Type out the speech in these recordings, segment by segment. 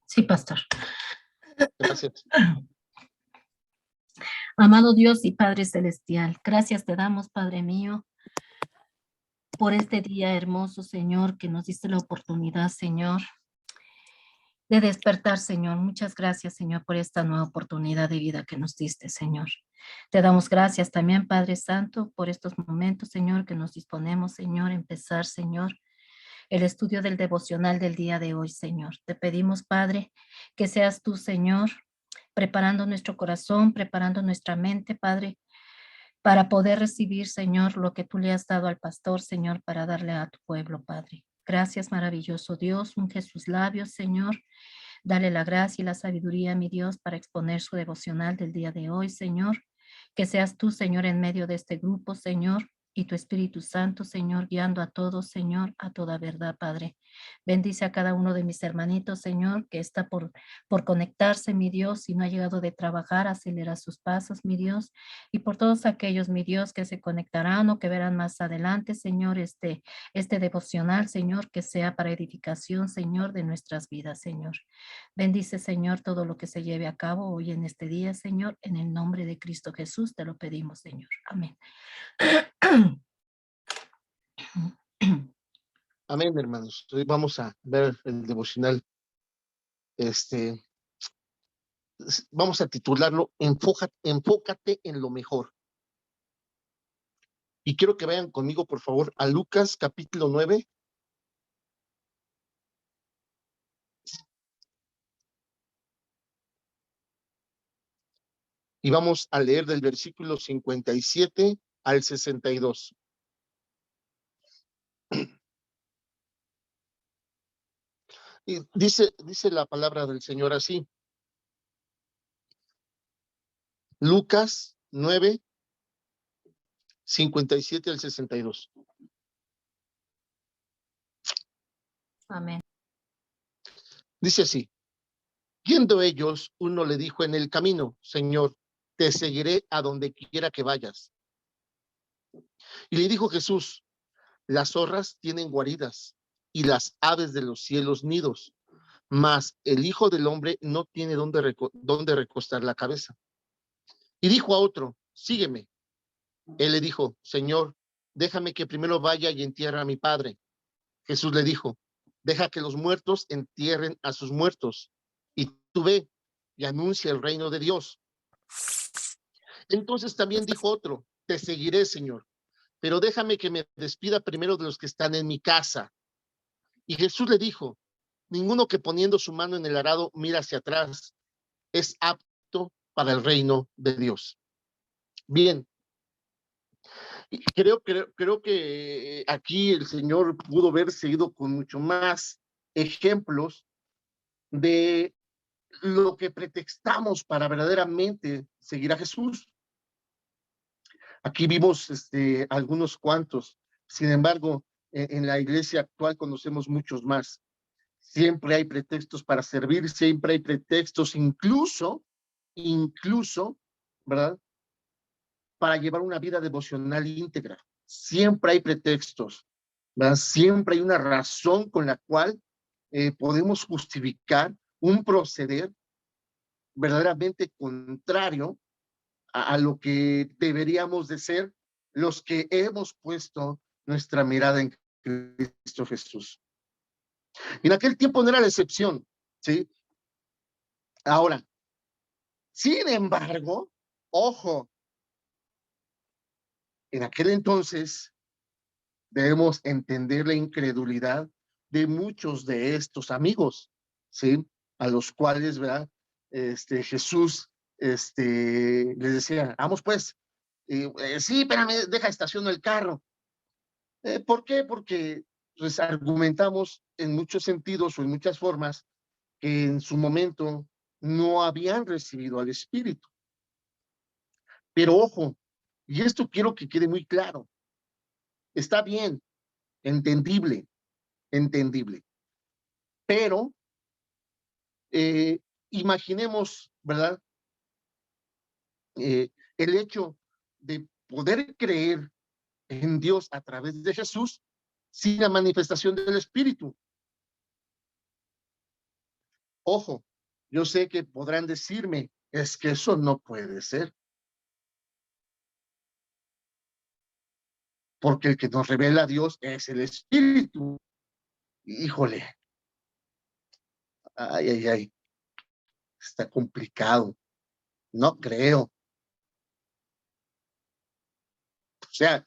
Sí, pastor. Gracias. Amado Dios y Padre Celestial, gracias te damos, Padre mío, por este día hermoso, Señor, que nos diste la oportunidad, Señor, de despertar, Señor. Muchas gracias, Señor, por esta nueva oportunidad de vida que nos diste, Señor. Te damos gracias también, Padre Santo, por estos momentos, Señor, que nos disponemos, Señor, a empezar, Señor, el estudio del devocional del día de hoy, Señor. Te pedimos, Padre, que seas tú, Señor, preparando nuestro corazón, preparando nuestra mente, Padre, para poder recibir, Señor, lo que tú le has dado al pastor, Señor, para darle a tu pueblo, Padre. Gracias, maravilloso Dios, unge sus labios, Señor. Dale la gracia y la sabiduría, mi Dios, para exponer su devocional del día de hoy, Señor. Que seas tú, Señor, en medio de este grupo, Señor, y tu Espíritu Santo, Señor, guiando a todos, Señor, a toda verdad, Padre. Bendice a cada uno de mis hermanitos, Señor, que está por conectarse, mi Dios, y no ha llegado de trabajar, acelera sus pasos, mi Dios, y por todos aquellos, mi Dios, que se conectarán o que verán más adelante, Señor, este devocional, Señor, que sea para edificación, Señor, de nuestras vidas, Señor. Bendice, Señor, todo lo que se lleve a cabo hoy en este día, Señor, en el nombre de Cristo Jesús te lo pedimos, Señor. Amén. Amén, hermanos. Hoy vamos a ver el devocional. Vamos a titularlo Enfócate en lo mejor. Y quiero que vayan conmigo, por favor, a Lucas capítulo 9. Y vamos a leer del versículo 57 al 62. Y dice la palabra del Señor así. Lucas 9, 57 al 62. Amén. Dice así. Yendo ellos, uno le dijo en el camino, Señor, te seguiré a donde quiera que vayas. Y le dijo Jesús, las zorras tienen guaridas y las aves de los cielos nidos, mas el Hijo del Hombre no tiene dónde recostar la cabeza. Y dijo a otro, sígueme. Él le dijo, Señor, déjame que primero vaya y entierre a mi padre. Jesús le dijo, deja que los muertos entierren a sus muertos, y tú ve y anuncia el reino de Dios. Entonces también dijo otro, te seguiré, Señor, pero déjame que me despida primero de los que están en mi casa. Y Jesús le dijo, ninguno que poniendo su mano en el arado mira hacia atrás es apto para el reino de Dios. Bien, creo que aquí el Señor pudo haber seguido con mucho más ejemplos de lo que pretextamos para verdaderamente seguir a Jesús. Aquí vimos algunos cuantos. Sin embargo, en la iglesia actual conocemos muchos más. Siempre hay pretextos para servir, siempre hay pretextos, incluso, ¿verdad? Para llevar una vida devocional íntegra. Siempre hay pretextos, ¿verdad? Siempre hay una razón con la cual podemos justificar un proceder verdaderamente contrario a lo que deberíamos de ser los que hemos puesto nuestra mirada en Cristo Jesús. En aquel tiempo no era la excepción, ¿sí? Ahora, sin embargo, ojo, en aquel entonces debemos entender la incredulidad de muchos de estos amigos, ¿sí? A los cuales, ¿verdad? Jesús les decía, vamos pues, sí, espérame, deja estaciono el carro. ¿Por qué? Porque pues, argumentamos en muchos sentidos o en muchas formas que en su momento no habían recibido al Espíritu. Pero ojo, y esto quiero que quede muy claro, está bien, entendible, pero imaginemos, ¿verdad? El hecho de poder creer en Dios a través de Jesús sin la manifestación del Espíritu. Ojo, yo sé que podrán decirme, es que eso no puede ser, porque el que nos revela a Dios es el Espíritu. Híjole, ay, ay, ay, está complicado, no creo. O sea,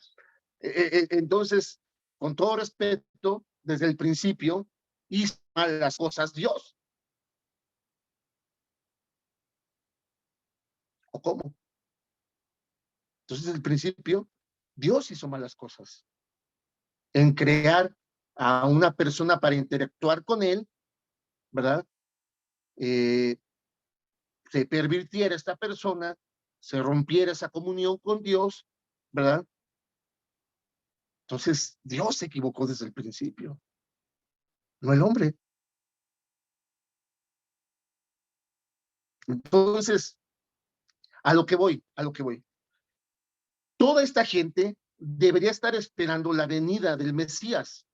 entonces, con todo respeto, desde el principio, hizo mal las cosas Dios. ¿O cómo? Entonces, desde el principio, Dios hizo malas cosas en crear a una persona para interactuar con él, ¿verdad? Eh, Se pervirtiera esta persona, se rompiera esa comunión con Dios, ¿verdad? Entonces, Dios se equivocó desde el principio, no el hombre. Entonces, a lo que voy. Toda esta gente debería estar esperando la venida del Mesías,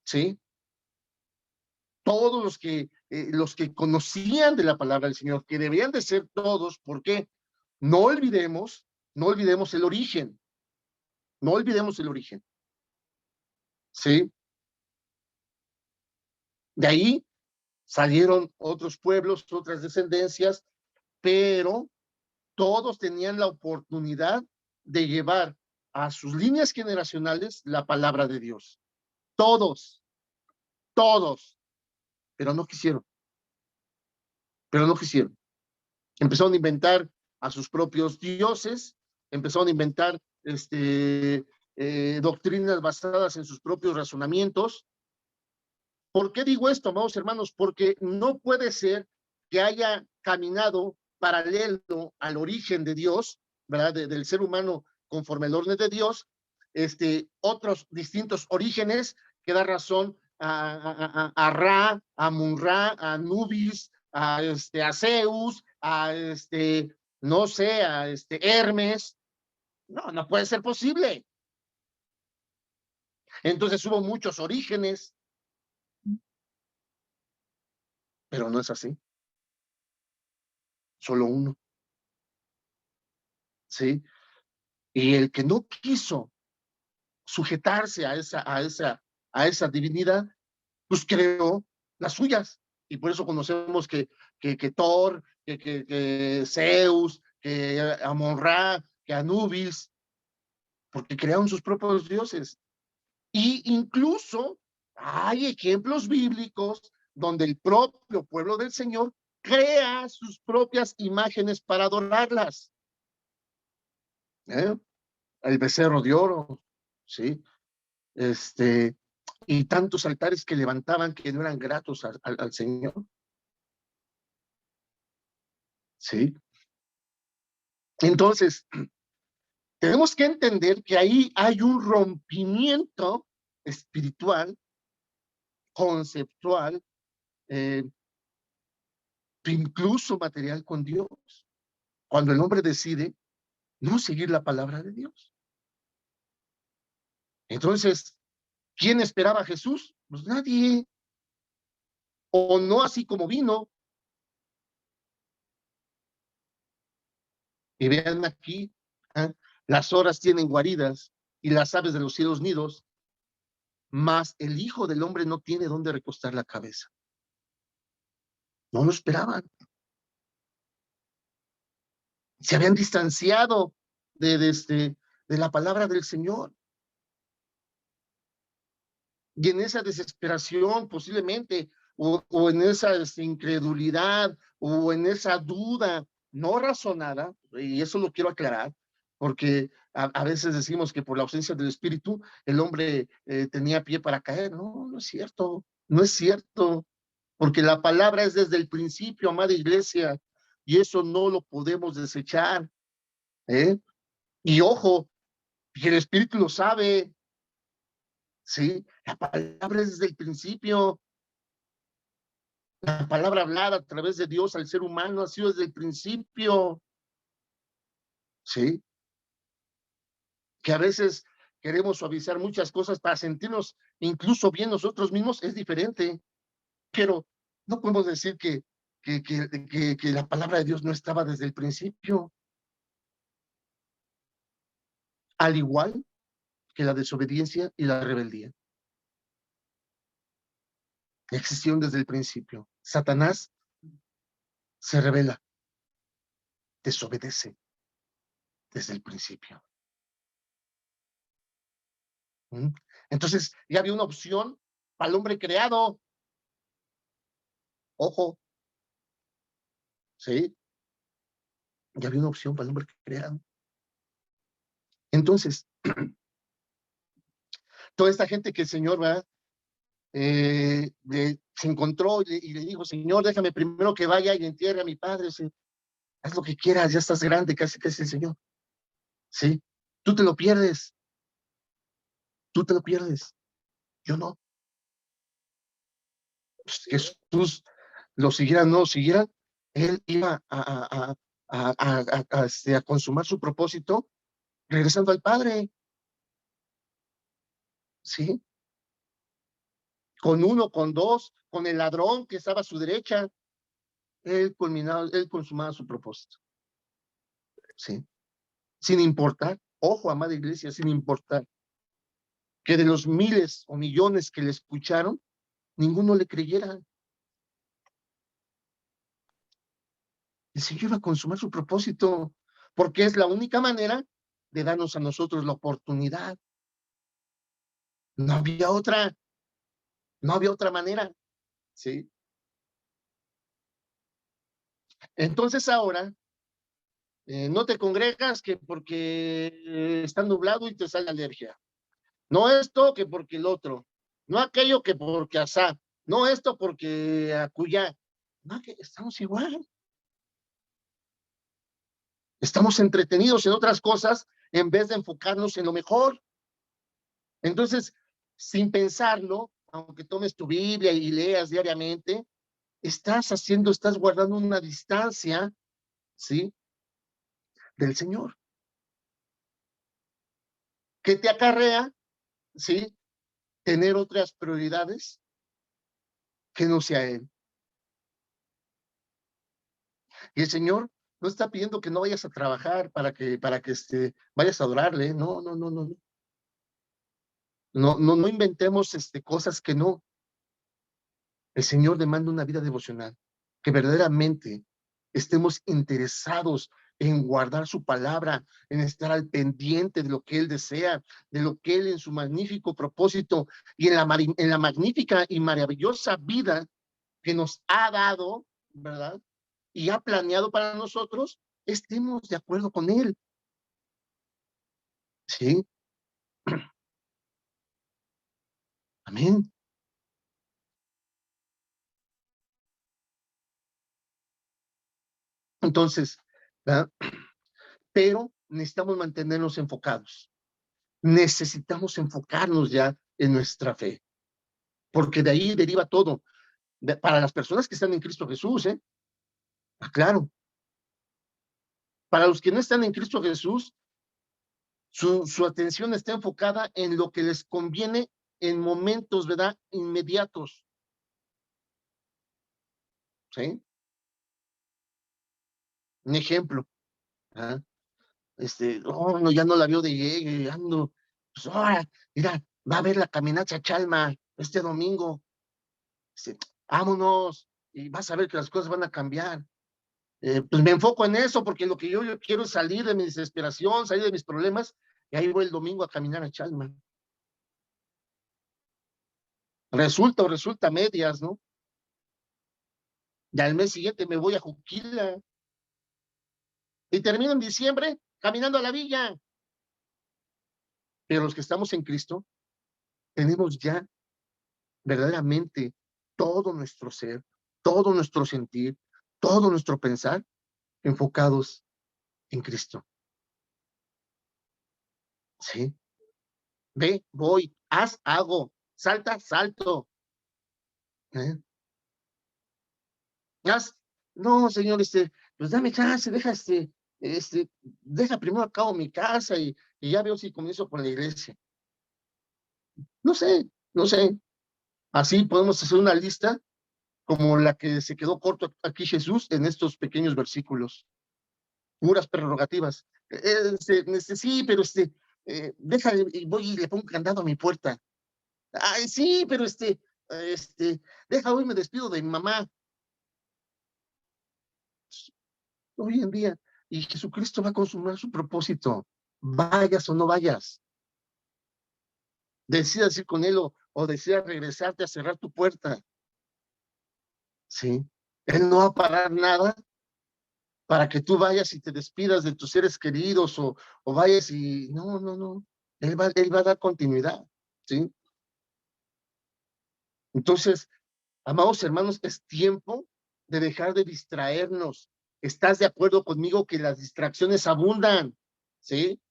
¿sí? Todos los que conocían de la palabra del Señor, que debían de ser todos, ¿por qué? No olvidemos, no olvidemos el origen, no olvidemos el origen, ¿sí? De ahí salieron otros pueblos, otras descendencias, pero todos tenían la oportunidad de llevar a sus líneas generacionales la palabra de Dios. Todos, todos, pero no quisieron, pero no quisieron. Empezaron a inventar a sus propios dioses, empezaron a inventar doctrinas basadas en sus propios razonamientos. ¿Por qué digo esto, amados hermanos? Porque no puede ser que haya caminado paralelo al origen de Dios, ¿verdad? Del ser humano conforme al orden de Dios, otros distintos orígenes que da razón a Ra, a Munra, a Nubis, a Zeus, no sé, Hermes. No, no puede ser posible. Entonces hubo muchos orígenes, pero no es así. Solo uno, ¿sí? Y el que no quiso sujetarse a esa divinidad, pues creó las suyas. Y por eso conocemos que Thor, que Zeus, que Amon-Ra, que Anubis, porque crearon sus propios dioses. Y incluso hay ejemplos bíblicos donde el propio pueblo del Señor crea sus propias imágenes para adorarlas. ¿Eh? El becerro de oro, ¿sí? Y tantos altares que levantaban que no eran gratos al Señor, ¿sí? Entonces, tenemos que entender que ahí hay un rompimiento espiritual, conceptual, eh, incluso material con Dios, cuando el hombre decide no seguir la palabra de Dios. Entonces, ¿quién esperaba a Jesús? Pues nadie, o no así como vino. Y vean aquí, ¿eh? Las horas tienen guaridas y las aves de los cielos nidos, mas el Hijo del Hombre no tiene dónde recostar la cabeza. No lo esperaban. Se habían distanciado de la palabra del Señor. Y en esa desesperación posiblemente, o en esa incredulidad, o en esa duda no razonada, y eso lo quiero aclarar, porque a veces decimos que por la ausencia del Espíritu el hombre tenía pie para caer. No, no es cierto, no es cierto, porque la palabra es desde el principio, amada iglesia, y eso no lo podemos desechar, ¿eh? Y ojo, y el Espíritu lo sabe, ¿sí? La palabra es desde el principio. La palabra hablada a través de Dios al ser humano ha sido desde el principio, ¿sí? Que a veces queremos suavizar muchas cosas para sentirnos incluso bien nosotros mismos, es diferente. Pero no podemos decir que la palabra de Dios no estaba desde el principio, al igual que la desobediencia y la rebeldía. Existieron desde el principio. Satanás se rebela, desobedece desde el principio. Entonces, ya había una opción para el hombre creado. Ojo, ¿sí? Ya había una opción para el hombre creado. Entonces, toda esta gente que el Señor va, se encontró y le dijo, Señor, déjame primero que vaya y entierre a mi padre. Haz lo que quieras, ya estás grande, casi que es el Señor. ¿Sí? Tú te lo pierdes. Tú te lo pierdes. Yo no. Pues Jesús lo siguiera, no lo siguiera, él iba a consumar su propósito regresando al Padre. ¿Sí? Con uno, con dos, con el ladrón que estaba a su derecha, él consumaba su propósito. ¿Sí? Sin importar, ojo, amada iglesia, sin importar que de los miles o millones que le escucharon, ninguno le creyera. El Señor iba a consumar su propósito, porque es la única manera de darnos a nosotros la oportunidad. No había otra, no había otra manera, ¿sí? Entonces ahora, no te congregas que porque está nublado y te sale alergia. No esto que porque el otro. No aquello que porque asá. No esto porque acullá. No, que estamos igual. Estamos entretenidos en otras cosas en vez de enfocarnos en lo mejor. Entonces, sin pensarlo, aunque tomes tu Biblia y leas diariamente, estás guardando una distancia, ¿sí? Del Señor, que te acarrea, ¿sí? Tener otras prioridades que no sea Él. Y el Señor no está pidiendo que no vayas a trabajar para que vayas a adorarle. No, no, no, no. No inventemos cosas que no. El Señor demanda una vida devocional, que verdaderamente estemos interesados en guardar su palabra, en estar al pendiente de lo que Él desea, de lo que Él en su magnífico propósito y en la magnífica y maravillosa vida que nos ha dado, ¿verdad? Y ha planeado para nosotros, estemos de acuerdo con Él. ¿Sí? Amén. Entonces, ¿verdad? Pero necesitamos mantenernos enfocados. Necesitamos enfocarnos ya en nuestra fe, porque de ahí deriva todo. Para las personas que están en Cristo Jesús, claro. Para los que no están en Cristo Jesús, su atención está enfocada en lo que les conviene en momentos, ¿verdad? Inmediatos. ¿Sí? Un ejemplo. ¿Ah? Oh, no, ya no la veo de llegue, ando. Pues ahora, mira, va a haber la caminata a Chalma este domingo. Vámonos, y vas a ver que las cosas van a cambiar. Pues me enfoco en eso, porque lo que yo quiero es salir de mi desesperación, salir de mis problemas, y ahí voy el domingo a caminar a Chalma. Resulta medias, ¿no? Y al mes siguiente me voy a Juquila, y termino en diciembre caminando a la villa. Pero los que estamos en Cristo, tenemos ya verdaderamente todo nuestro ser, todo nuestro sentir, todo nuestro pensar enfocados en Cristo. ¿Sí? Ve, voy, haz, hago, salta, salto. ¿Eh? Haz, no, señor, pues dame chance, deja primero acabo mi casa y ya veo si comienzo con la iglesia. No sé, no sé. Así podemos hacer una lista como la que se quedó corto aquí Jesús en estos pequeños versículos. Puras prerrogativas. Sí, pero deja, y voy y le pongo candado a mi puerta. Ay, sí, pero deja, hoy me despido de mi mamá. Hoy en día, y Jesucristo va a consumar su propósito, vayas o no vayas. Decidas ir con él o decidas regresarte a cerrar tu puerta. Sí, él no va a parar nada para que tú vayas y te despidas de tus seres queridos o vayas y no, no, no. Él va a dar continuidad, ¿sí? Entonces, amados hermanos, es tiempo de dejar de distraernos. ¿Estás de acuerdo conmigo que las distracciones abundan? ¿Sí?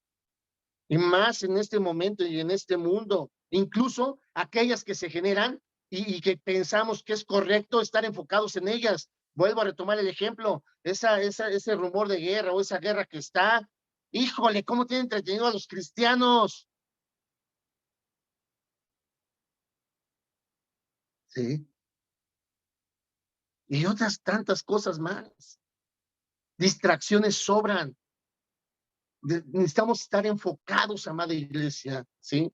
Y más en este momento y en este mundo. Incluso aquellas que se generan y que pensamos que es correcto estar enfocados en ellas. Vuelvo a retomar el ejemplo, ese rumor de guerra o esa guerra que está. Híjole, ¿cómo tiene entretenido a los cristianos? Sí. Y otras tantas cosas más. Distracciones sobran. Necesitamos estar enfocados, amada iglesia, ¿sí?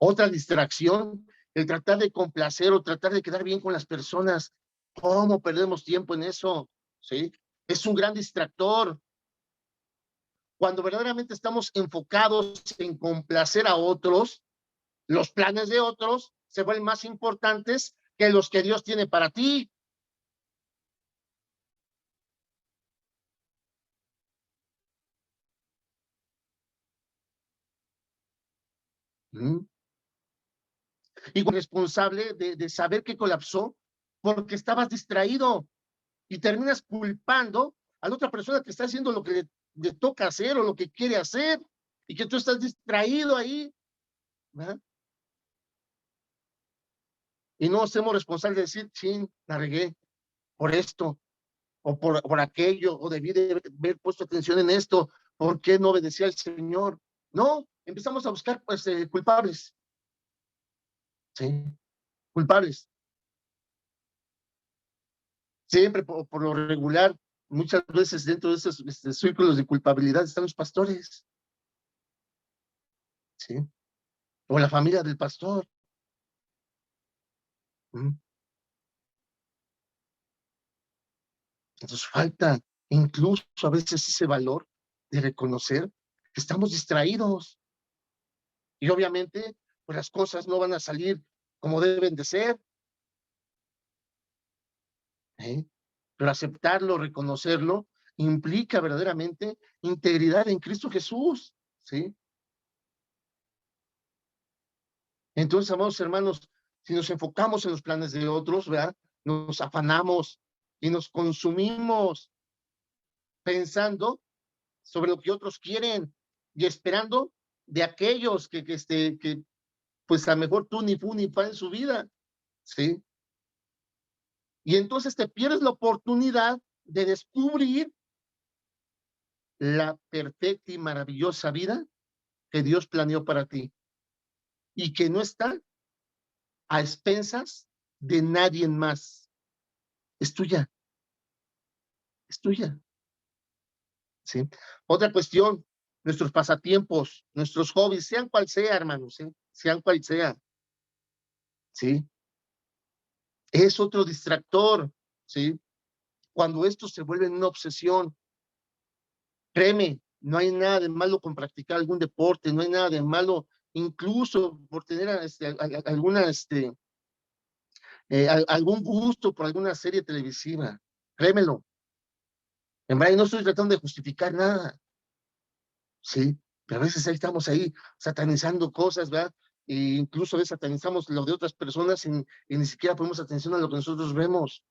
Otra distracción, el tratar de complacer o tratar de quedar bien con las personas. ¿Cómo perdemos tiempo en eso? ¿Sí? Es un gran distractor. Cuando verdaderamente estamos enfocados en complacer a otros, los planes de otros se vuelven más importantes que los que Dios tiene para ti. ¿Mm? Y responsable de saber que colapsó porque estabas distraído y terminas culpando a la otra persona que está haciendo lo que le toca hacer o lo que quiere hacer y que tú estás distraído ahí, ¿verdad? Y no hacemos responsables de decir, sí, la regué por esto o por aquello, o debí de haber puesto atención en esto, ¿por qué no obedecía al Señor? No, empezamos a buscar pues culpables, sí, culpables. Siempre por lo regular, muchas veces dentro de esos círculos de culpabilidad están los pastores, sí, o la familia del pastor. ¿Mm? Entonces falta incluso a veces ese valor de reconocer que estamos distraídos y obviamente pues las cosas no van a salir como deben de ser, ¿eh? Pero aceptarlo, reconocerlo, implica verdaderamente integridad en Cristo Jesús, ¿sí? Entonces, amados hermanos, si nos enfocamos en los planes de otros, ¿verdad? Nos afanamos y nos consumimos pensando sobre lo que otros quieren y esperando de aquellos que pues a lo mejor tú ni fu ni fa en su vida, ¿sí? Y entonces te pierdes la oportunidad de descubrir la perfecta y maravillosa vida que Dios planeó para ti y que no está a expensas de nadie más. Es tuya, es tuya, ¿sí? Otra cuestión, nuestros pasatiempos, nuestros hobbies, sean cual sea, hermanos, ¿sí? Sean cual sea, ¿sí? Es otro distractor, ¿sí? Cuando esto se vuelve una obsesión, créeme, no hay nada de malo con practicar algún deporte, no hay nada de malo, incluso por tener alguna, algún gusto por alguna serie televisiva. Créemelo. En verdad, no estoy tratando de justificar nada, ¿sí? Pero a veces ahí estamos ahí satanizando cosas, ¿verdad? E incluso a veces satanizamos lo de otras personas y ni siquiera ponemos atención a lo que nosotros vemos,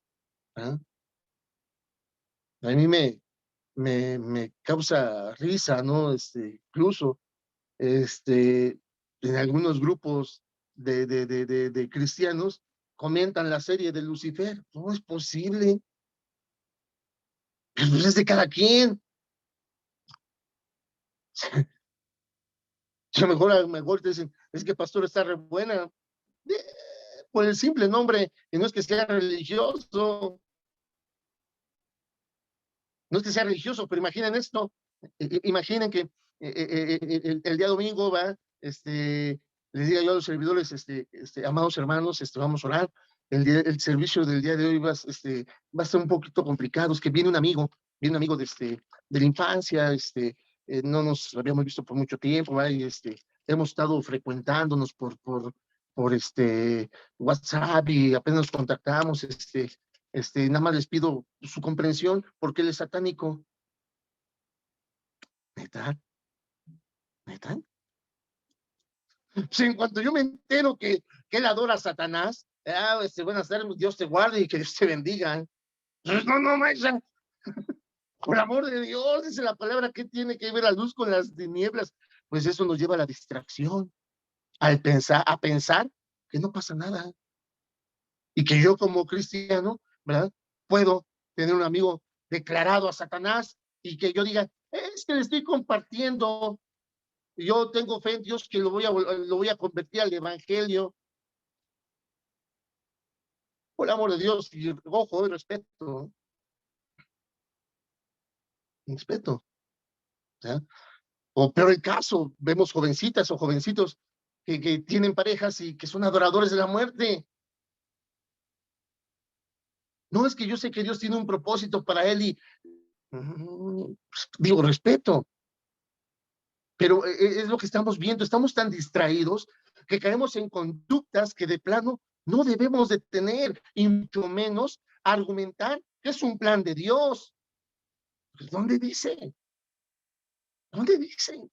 ¿verdad? A mí me causa risa, ¿no? Incluso en algunos grupos de cristianos comentan la serie de Lucifer. No es posible. Pues es de cada quien. A lo mejor te dicen, es que pastor está re buena. por el simple nombre, y no es que sea religioso, no es que sea religioso, pero imaginen esto, imaginen que el día domingo va, les diga yo a los servidores, amados hermanos, vamos a orar, el servicio del día de hoy va a ser un poquito complicado, es que viene un amigo de la infancia, no nos habíamos visto por mucho tiempo, ¿va? Y hemos estado frecuentándonos por WhatsApp y apenas nos contactamos, nada más les pido su comprensión porque él es satánico. ¿Neta? ¿Neta? Pues en cuanto yo me entero que él adora a Satanás, buenas tardes, Dios te guarde y que Dios te bendiga. No, no, maestra, por amor de Dios, dice la palabra, ¿qué tiene que ver la luz con las tinieblas? Pues eso nos lleva a la distracción, a pensar que no pasa nada y que yo como cristiano, ¿verdad? Puedo tener un amigo declarado a Satanás y que yo diga, es que le estoy compartiendo, yo tengo fe en Dios que lo voy a convertir al evangelio. Por el amor de Dios, y ojo, respeto, respeto. ¿Ya? O peor el caso, vemos jovencitas o jovencitos que tienen parejas y que son adoradores de la muerte. No, es que yo sé que Dios tiene un propósito para él y digo, respeto, pero es lo que estamos viendo, estamos tan distraídos que caemos en conductas que de plano no debemos de tener, y mucho menos argumentar que es un plan de Dios. Pues, ¿dónde dice? ¿Dónde dice?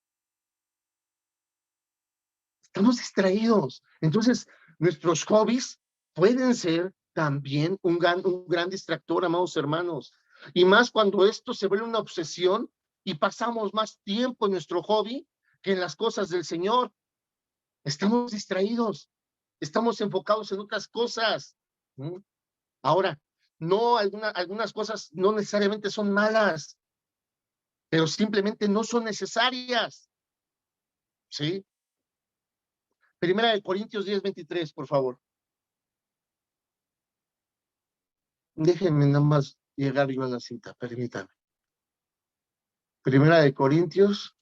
Estamos distraídos. Entonces, nuestros hobbies pueden ser también un gran distractor, amados hermanos. Y más cuando esto se vuelve una obsesión y pasamos más tiempo en nuestro hobby que en las cosas del Señor. Estamos distraídos, estamos enfocados en otras cosas. ¿Mm? Ahora, no, algunas cosas no necesariamente son malas, pero simplemente no son necesarias. ¿Sí? Primera de Corintios 10:23, por favor. Déjenme nada más llegar yo a la cita, permítanme. Primera de Corintios.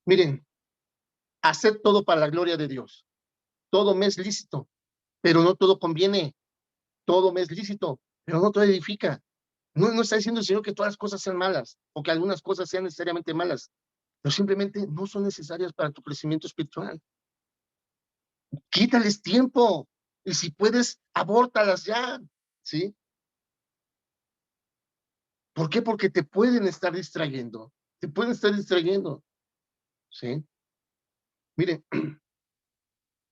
Miren, haced todo para la gloria de Dios. Todo me es lícito, pero no todo conviene. Todo me es lícito, pero no todo edifica. No está diciendo el Señor que todas las cosas sean malas o que algunas cosas sean necesariamente malas, pero simplemente no son necesarias para tu crecimiento espiritual. Quítales tiempo y si puedes, abórtalas ya, ¿sí? ¿Por qué? Porque te pueden estar distrayendo, ¿sí? Miren,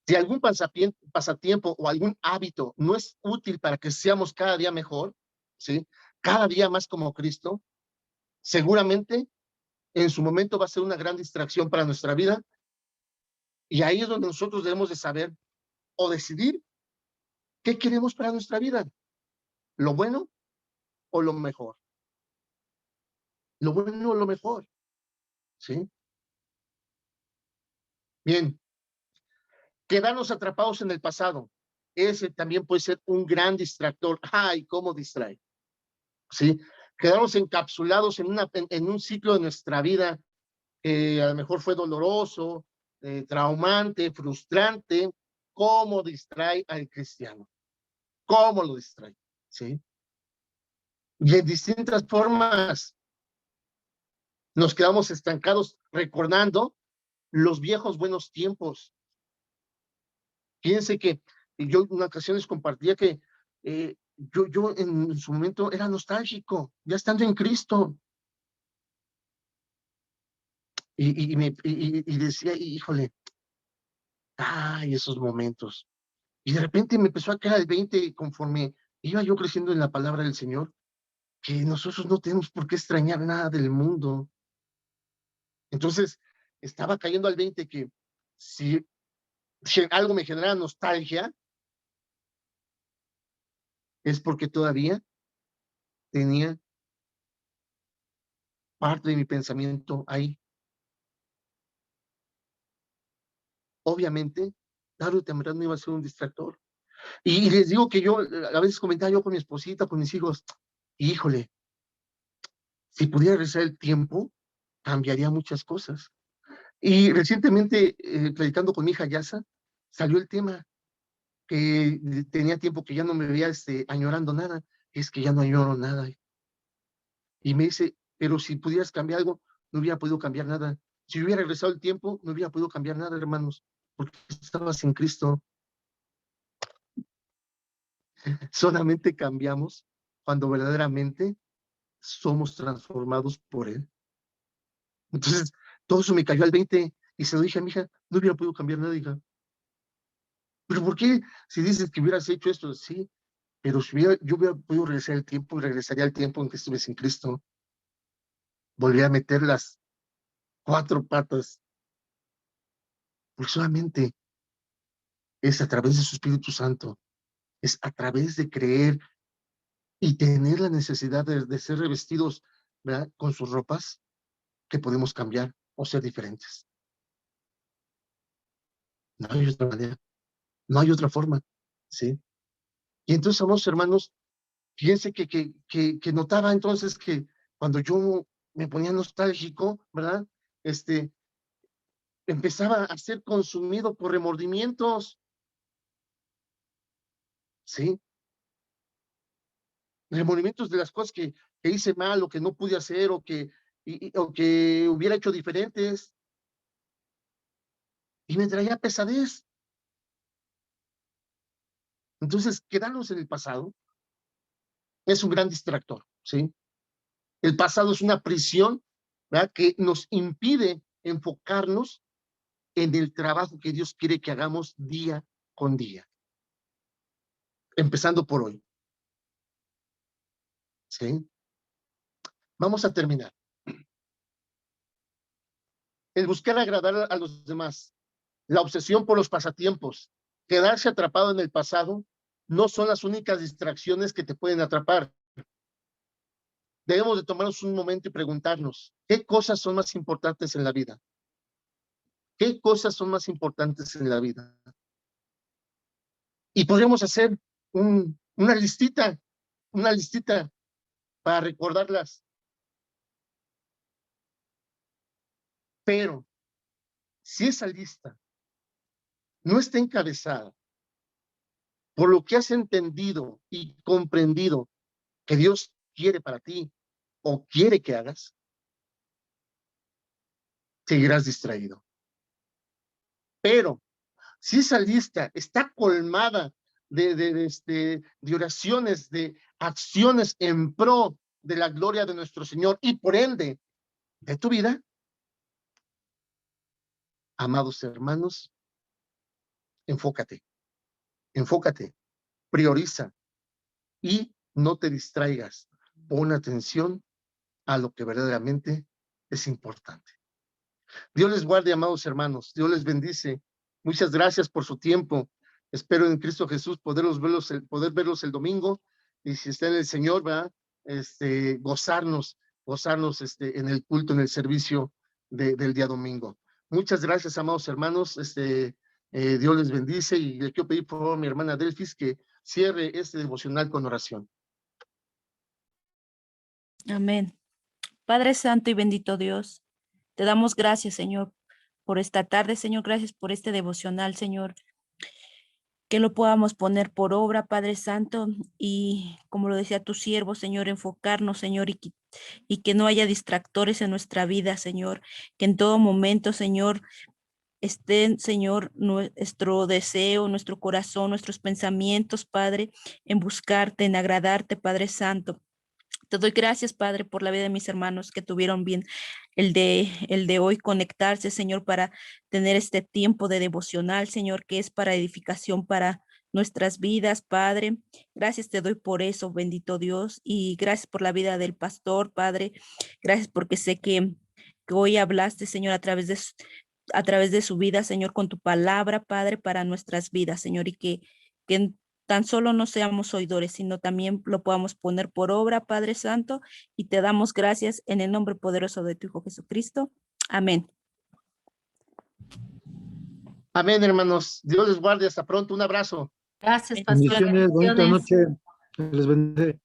si algún pasatiempo o algún hábito no es útil para que seamos cada día mejor, ¿sí? Cada día más como Cristo, seguramente en su momento va a ser una gran distracción para nuestra vida, y ahí es donde nosotros debemos de saber o decidir qué queremos para nuestra vida, lo bueno o lo mejor, lo bueno o lo mejor, ¿sí? Bien, quedarnos atrapados en el pasado, ese también puede ser un gran distractor. ¡Ay, cómo distrae! ¿Sí? Quedarnos encapsulados en un ciclo de nuestra vida que a lo mejor fue doloroso, traumante, frustrante. ¿Cómo distrae al cristiano? ¿Cómo lo distrae? ¿Sí? Y en distintas formas nos quedamos estancados recordando los viejos buenos tiempos. Fíjense que yo en ocasiones compartía que yo en su momento era nostálgico, ya estando en Cristo, y decía, híjole, ay, esos momentos. Y de repente me empezó a caer el 20 conforme iba yo creciendo en la palabra del Señor, que nosotros no tenemos por qué extrañar nada del mundo. Entonces, estaba cayendo al 20 que si algo me genera nostalgia, es porque todavía tenía parte de mi pensamiento ahí. Obviamente, tarde o temprano iba a ser un distractor. Y les digo que yo, a veces comentaba yo con mi esposita, con mis hijos, híjole, si pudiera regresar el tiempo, cambiaría muchas cosas. Y recientemente, platicando con mi hija Yasa, salió el tema que tenía tiempo que ya no me veía añorando nada. Es que ya no añoro nada. Y me dice, pero si pudieras cambiar algo, no hubiera podido cambiar nada. Si hubiera regresado el tiempo, no hubiera podido cambiar nada, hermanos, porque estaba sin Cristo. Solamente cambiamos cuando verdaderamente somos transformados por Él. Entonces, todo eso me cayó al 20 y se lo dije a mi hija, no hubiera podido cambiar nada, hija. ¿Pero por qué? Si dices que hubieras hecho esto, sí, pero si yo hubiera podido regresar el tiempo y regresaría al tiempo en que estuve sin Cristo. Volví a meter las 4 patas, porque solamente es a través de su Espíritu Santo, es a través de creer y tener la necesidad de ser revestidos, ¿verdad?, con sus ropas, que podemos cambiar o ser diferentes. No hay otra manera, no hay otra forma, ¿sí? Y entonces, amados hermanos, fíjense que notaba entonces que cuando yo me ponía nostálgico, ¿verdad? Empezaba a ser consumido por remordimientos, ¿sí? Remordimientos de las cosas que hice mal o que no pude hacer o que hubiera hecho diferentes. Y me traía pesadez. Entonces, quedarnos en el pasado es un gran distractor, ¿sí? El pasado es una prisión, ¿verdad?, que nos impide enfocarnos en el trabajo que Dios quiere que hagamos día con día, empezando por hoy, ¿sí? Vamos a terminar. El buscar agradar a los demás, la obsesión por los pasatiempos, quedarse atrapado en el pasado, no son las únicas distracciones que te pueden atrapar. Debemos de tomarnos un momento y preguntarnos, ¿qué cosas son más importantes en la vida? ¿Qué cosas son más importantes en la vida? Y podríamos hacer una listita para recordarlas. Pero si esa lista no está encabezada por lo que has entendido y comprendido que Dios quiere para ti o quiere que hagas, seguirás distraído. Pero si esa lista está colmada de oraciones, de acciones en pro de la gloria de nuestro Señor y por ende de tu vida, amados hermanos, enfócate, enfócate, prioriza y no te distraigas. Pon atención a lo que verdaderamente es importante. Dios les guarde, amados hermanos. Dios les bendice. Muchas gracias por su tiempo. Espero en Cristo Jesús poder verlos el domingo. Y si está en el Señor, ¿verdad? Gozarnos en el culto, en el servicio del día domingo. Muchas gracias, amados hermanos. Dios les bendice y le quiero pedir por favor a mi hermana Delfis que cierre este devocional con oración. Amén. Padre Santo y bendito Dios, te damos gracias, Señor, por esta tarde, Señor. Gracias por este devocional, Señor. Que lo podamos poner por obra, Padre Santo, y como lo decía tu siervo, Señor, enfocarnos, Señor, y que no haya distractores en nuestra vida, Señor. Que en todo momento, Señor, estén, Señor, nuestro deseo, nuestro corazón, nuestros pensamientos, Padre, en buscarte, en agradarte, Padre Santo. Te doy gracias, Padre, por la vida de mis hermanos que tuvieron bien el de hoy conectarse, Señor, para tener este tiempo de devocional, Señor, que es para edificación para nuestras vidas, Padre. Gracias te doy por eso, bendito Dios, y gracias por la vida del pastor, Padre. Gracias porque sé que hoy hablaste, Señor, a través de su vida, Señor, con tu palabra, Padre, para nuestras vidas, Señor, y que tan solo no seamos oidores, sino también lo podamos poner por obra, Padre Santo, y te damos gracias en el nombre poderoso de tu Hijo Jesucristo. Amén. Amén, hermanos. Dios les guarde. Hasta pronto. Un abrazo. Gracias, pastor. Bendiciones, bonita Bendiciones. noche. Les bendice.